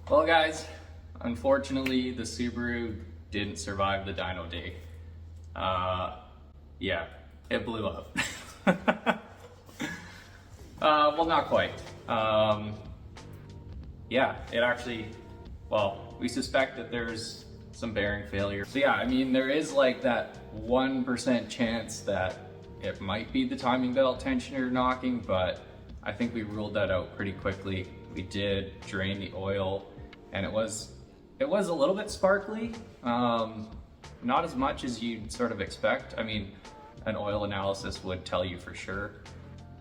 Well guys, unfortunately the Subaru didn't survive the dyno day. Yeah, it blew up. Well, not quite. Yeah, it actually, well, we suspect that there's some bearing failure. So yeah, I mean, there is like that 1% chance that it might be the timing belt tensioner knocking, but I think we ruled that out pretty quickly. We did drain the oil and it was a little bit sparkly. Not as much as you'd sort of expect. I mean, an oil analysis would tell you for sure.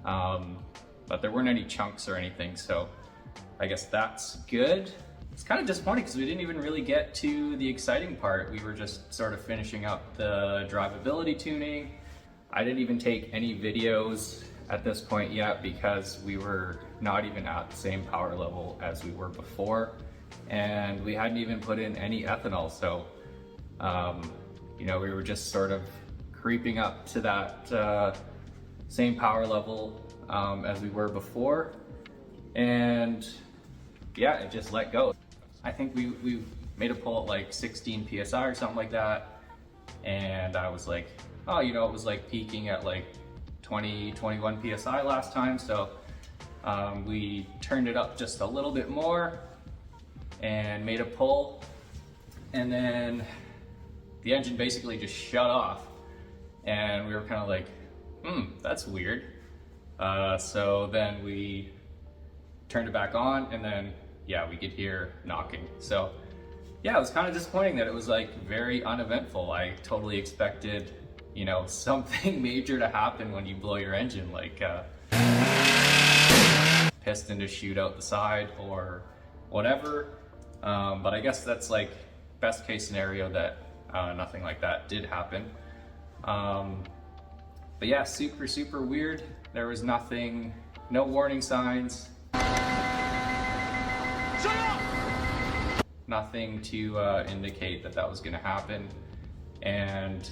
But there weren't any chunks or anything, so I guess that's good. It's kind of disappointing because we didn't even really get to the exciting part. We were just sort of finishing up the drivability tuning. I didn't even take any videos at this point yet because we were not even at the same power level as we were before, and we hadn't even put in any ethanol. So, you know, we were just sort of creeping up to that same power level as we were before, and yeah, it just let go. I think we made a pull at like 16 PSI or something like that, and I was like, oh, you know, it was like peaking at like 20, 21 PSI last time, so we turned it up just a little bit more and made a pull, and then the engine basically just shut off, and we were kind of like, that's weird. So then we turned it back on, and then yeah, we could hear knocking. So yeah, it was kind of disappointing that it was like very uneventful. I totally expected, you know, something major to happen when you blow your engine, like piston to shoot out the side or whatever. But I guess that's like best case scenario that nothing like that did happen. But yeah, super weird. There was nothing, no warning signs. Shut up! Nothing to indicate that that was gonna happen. And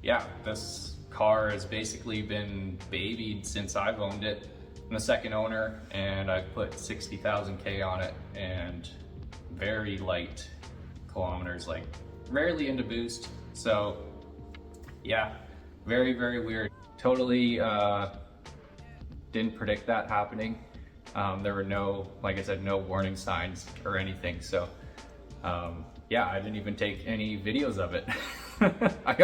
yeah, this car has basically been babied since I've owned it. I'm the second owner, and I've put 60,000 K on it, and very light kilometers, like rarely into boost. So yeah, very weird. Totally didn't predict that happening. There were no, like I said, no warning signs or anything. So yeah, I didn't even take any videos of it.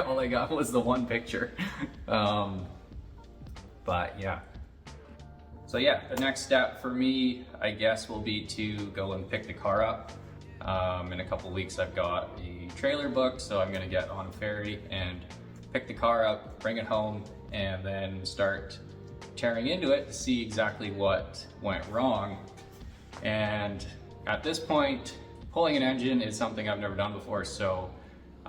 All I got was the one picture. But yeah. So yeah, the next step for me, I guess, will be to go and pick the car up. In a couple weeks, I've got a trailer booked, so I'm gonna get on a ferry and pick the car up, bring it home, and then start tearing into it to see exactly what went wrong. And at this point, pulling an engine is something I've never done before, so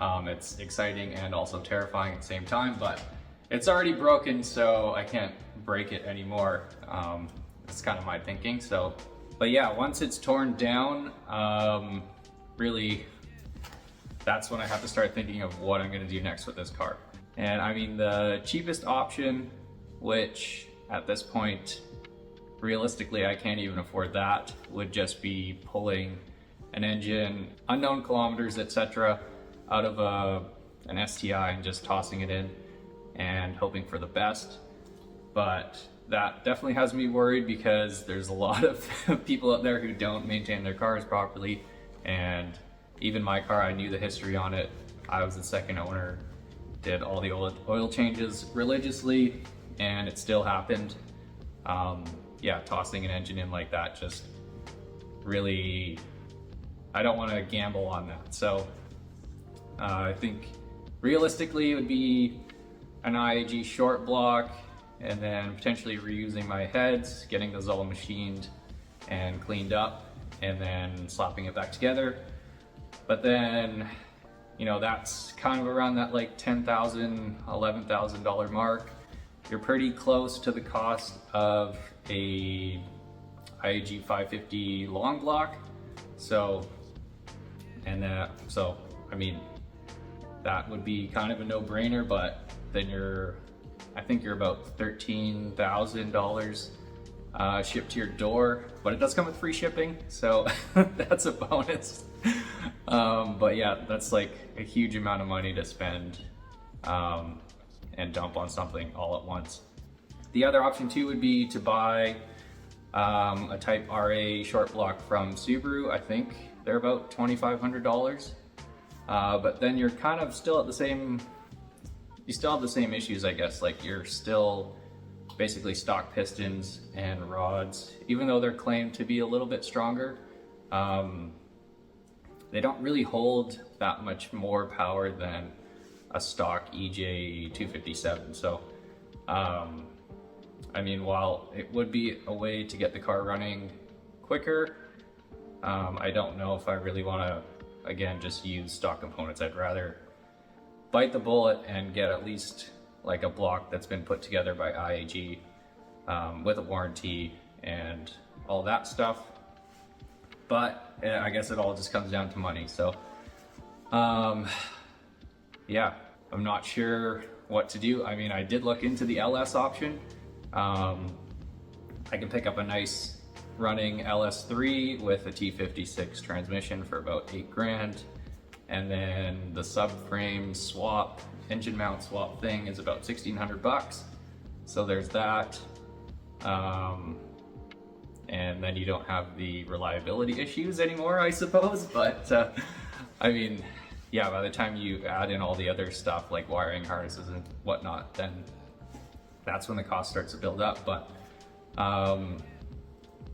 it's exciting and also terrifying at the same time, but it's already broken, so I can't break it anymore. That's kind of my thinking. So, but yeah, once it's torn down, really, that's when I have to start thinking of what I'm gonna do next with this car. And I mean, the cheapest option, which at this point, realistically, I can't even afford that, would just be pulling an engine, unknown kilometers, etc., out of an STI and just tossing it in and hoping for the best. But that definitely has me worried because there's a lot of people out there who don't maintain their cars properly. And even my car, I knew the history on it. I was the second owner, did all the oil changes religiously, and it still happened. Yeah, tossing an engine in like that, just really, I don't want to gamble on that. So I think realistically it would be an IAG short block, and then potentially reusing my heads, getting those all machined and cleaned up, and then slapping it back together. But then, you know, that's kind of around that like $10,000, $11,000 mark. You're pretty close to the cost of a IAG 550 long block. So, so I mean, that would be kind of a no-brainer, but then I think you're about $13,000 shipped to your door, but it does come with free shipping, so that's a bonus. But yeah, that's like a huge amount of money to spend and dump on something all at once. The other option too would be to buy a Type RA short block from Subaru. I think they're about $2,500. But then you're kind of still at the same, you still have the same issues, I guess. Like you're still basically stock pistons and rods, even though they're claimed to be a little bit stronger. They don't really hold that much more power than a stock EJ 257. So, I mean, while it would be a way to get the car running quicker, I don't know if I really want to, again, just use stock components. I'd rather bite the bullet and get at least like a block that's been put together by IAG with a warranty and all that stuff. But I guess it all just comes down to money. So, yeah, I'm not sure what to do. I mean, I did look into the LS option. I can pick up a nice running LS3 with a T56 transmission for about $8,000. And then the subframe swap, engine mount swap thing is about $1,600. So there's that. And then you don't have the reliability issues anymore, I suppose. But I mean, yeah, by the time you add in all the other stuff like wiring harnesses and whatnot, then that's when the cost starts to build up. But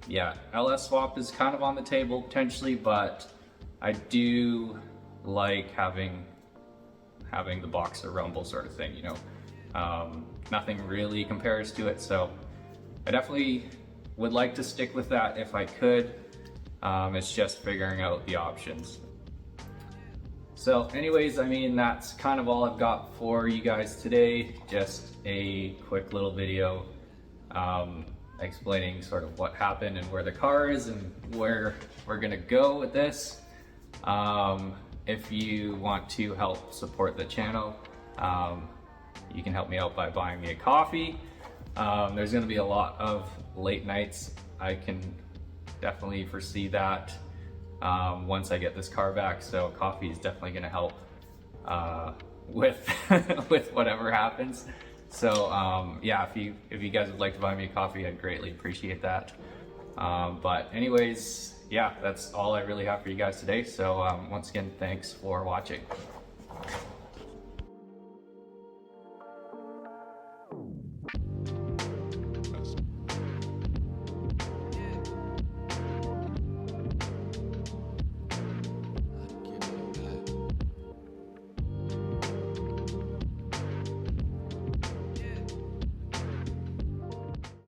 yeah, LS swap is kind of on the table potentially, but I do like having the boxer rumble sort of thing, you know. Nothing really compares to it, so I definitely would like to stick with that if I could. It's just figuring out the options. So anyways, I mean, that's kind of all I've got for you guys today. Just a quick little video explaining sort of what happened and where the car is and where we're gonna go with this. If you want to help support the channel, you can help me out by buying me a coffee. There's gonna be a lot of late nights. I can definitely foresee that once I get this car back, so coffee is definitely gonna help with with whatever happens. So yeah, if you guys would like to buy me a coffee, I'd greatly appreciate that. But anyways, yeah, that's all I really have for you guys today. So once again, thanks for watching.